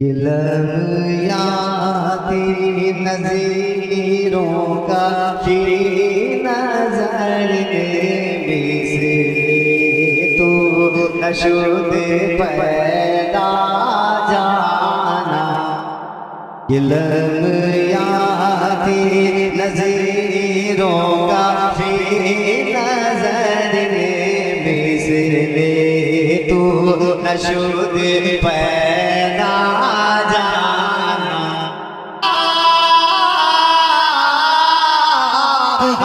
इल्म याती नज़ीरों का की नजर से तो नशुद पैदा जाना। इल्म याती नज़ीरों का की नजर से तो नशुद पैदा जाना।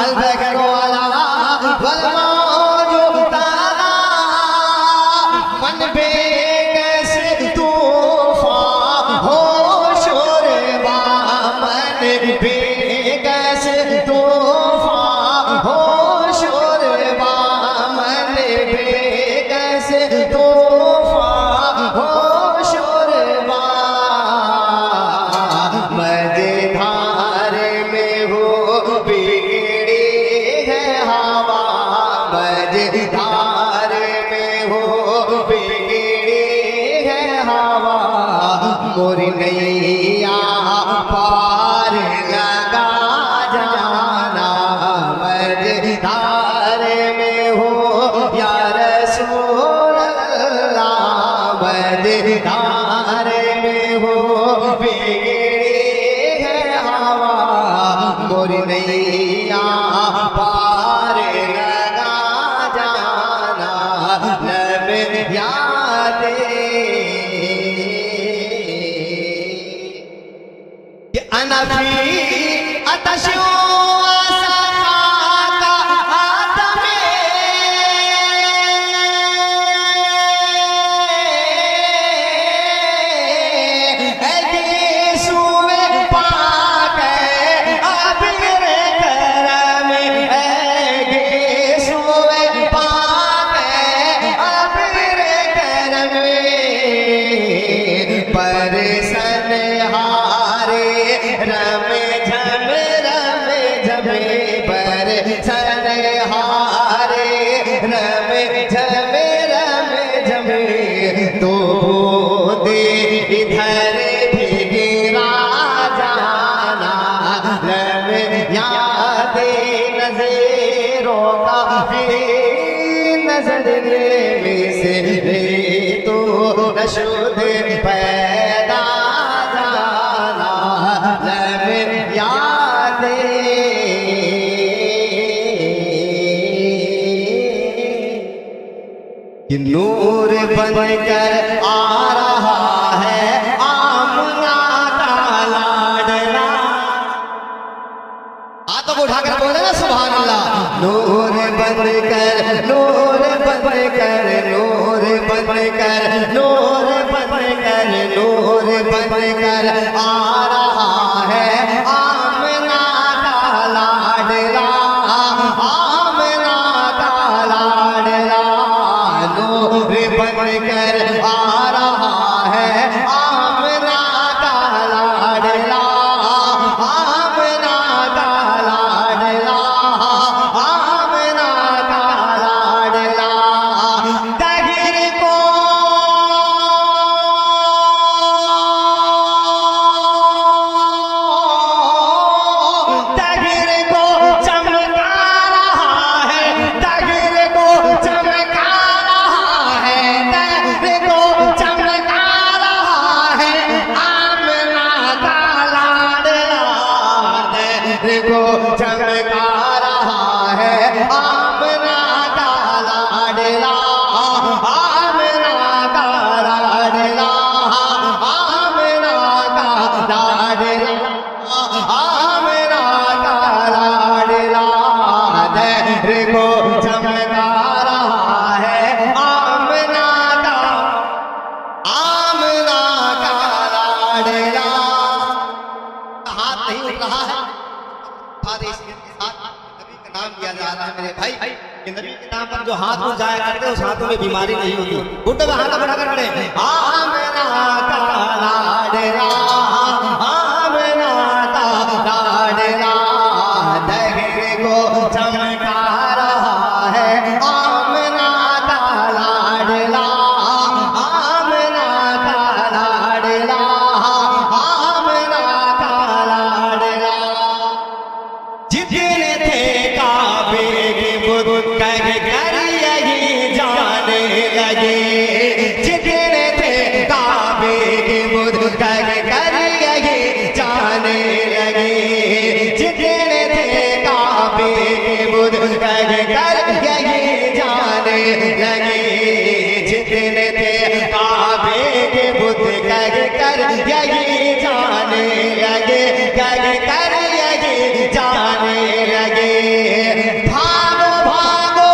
अलबेकरो वाला वलमा जो तारा मन पे कैसे तूफान हो शोरे मन पे कैसे तूफान हो शोरे मन पे कैसे तूफान हो शोरे मजेधार में हो बिगड़ी है हवा। मजेधार में हो बिगड़ी है हवा। मोरी नैया पार लगा जाना। मजेधार में हो या रसूल अल्लाह। मजेधार में हो बिगड़ी है हवा। मोरी नैया पार लगा जाना। लब यादे कि अनफी अतशो तो दे इधर भी गिरा जाना। लब यादे नज़ीरों का नजर में से तो नशुद पैदा जाना। लब यादे कि नूर बनकर आ रहा है आमना का लाडला। हाथों को उठाकर बोले ना सुभान अल्लाह। नूर बनकर नूर बनकर नूर बनकर नूर बनकर नूर बनकर आ रहा है आमना का लाडला। आमना का लाडला नूर बनकर आ रहा है आमना का लाडला। आमना का लाडला। आमना का लाडला। तहिर को तहिर को चमका रहा है। तहिर को चमका चमका रहा है आमना का लाडला। को चमका रहा है आमना का लाडला। आमना का लाडला। आमना का लाडला। आमना का लाडला को चमका रहा है आमना का लाडला। हाथ नहीं उठ रहा है। इसके साथ नबी का नाम लिया जा रहा है मेरे भाई। कि नबी के नाम पर जो हाथ उठ जाया करते उस हाथों में बीमारी नहीं होती। घुटनों में हाथ बढ़ाकर पड़े आमना का लाडला। आमना का लाडला दहिर को चमका रहा है आमना का लाडला। आमना का लाडला। कर कर यही जाने लगे। जितने थे काबे के बुत कर कर यही जाने लगे। जितने थे काबे के बुत कर कर यही जाने लगे। कर कर यही जाने लगे। भागो भागो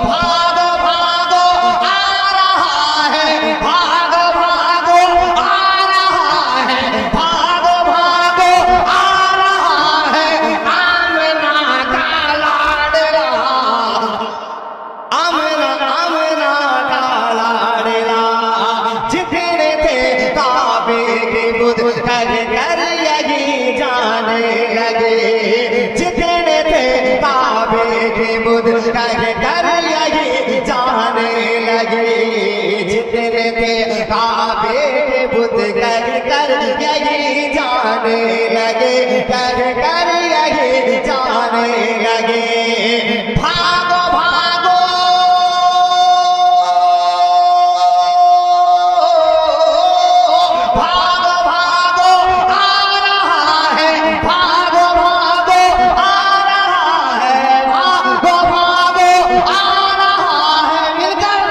भागो भागो आ रहा है। भागो भागो आ रहा है। भागो भागो आ रहा है। आमना का लाडला आमना आमना का लाडला। जितने थे काबे के बुत कर कर यही जाने लगे। जितने थे काबे के बुत कर कर यही जाने लगे। जितने थे काबे के बुत कर कर यही जाने लगे। कर कर यही जाने लगे। भागो भागो भागो भागो आ रहा है। भागो भागो आ रहा है। भागो भागो आ रहा है। मिलकर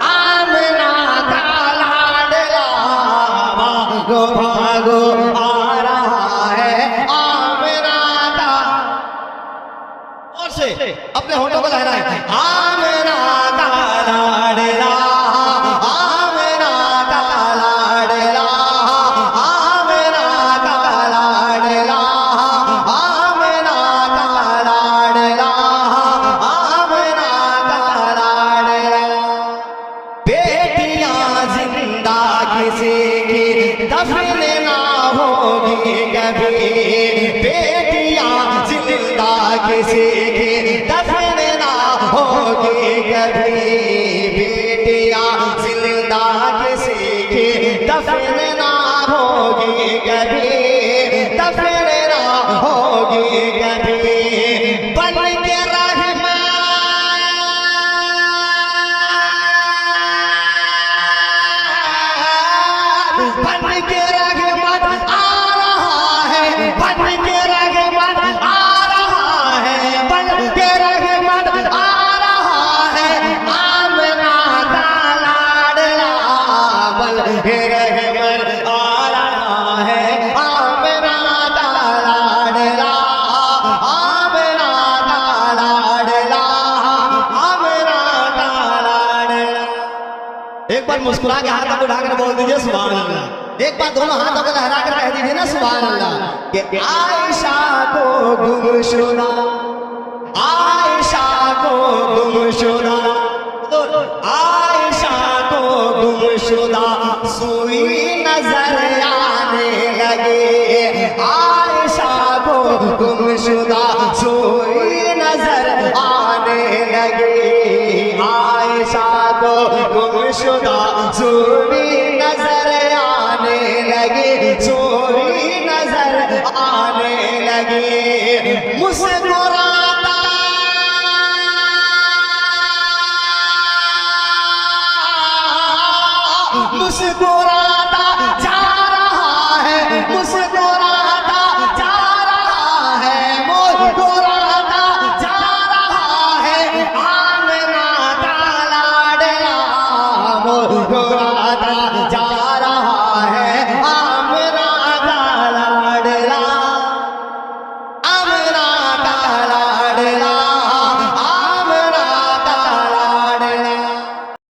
आमना का लाडला। भागो भागो आ रहा है। आमना का और से अपने होठों को लहराए। आमना का लाडला आमना का लाडला आमना का लाडला आमना का लाडला आमना का लाडला। बेटियां जिंदा किसी की दफन ना होगी कभी। बेटियां जिंदा किसी की दफन ना होगी कभी। बेटियां जिंदा किसी की दफन ना होगी कभी। दफन ना होगी कभी। बन के रहमान बन के रहमान आ रहा है। बन के रहमान आ रहा है। बन के रहमान आ रहा है। आमना का लाडला बन के रहमान आ रहा है। आमना का लाडला आमना का लाडला आमना का लाडला। एक बार मुस्कुरा के हाथ उठाकर बोल दीजिए सुभान अल्लाह। एक बार दोनों हाथों को लहरा कर कह दीजिए ना सुभान अल्लाह। कि आयशा को गुमशुदा आयशा को गुमशुदा आयशा को गुमशुदा सुई नजर आने लगे। आयशा को गुमशुदा सुई नजर आने लगे। आयशा को गुमशुदा सुई नजर आने लगे। सुई नजर आने लगे। मुस्कुराता मुस्कुरा